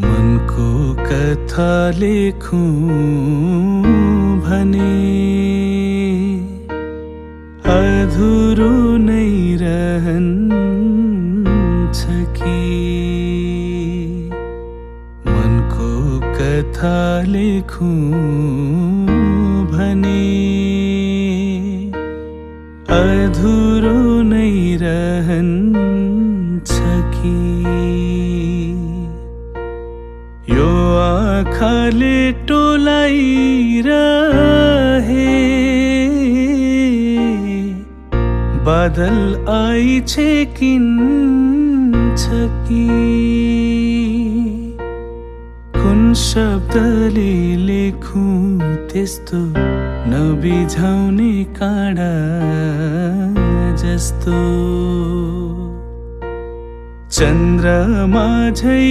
मनको कथा लेखूं भने अधुरो नै रहन्छ कि मनको कथा लेखूं भने अधुरो नै रहन्छ कि यो आँखाले टोलाइरहे बादल आई छेकिन्छ कि कुन शब्दले लेखूं त्यस्तो नबिझाउने काँडा जस्तो चन्द्रमा झै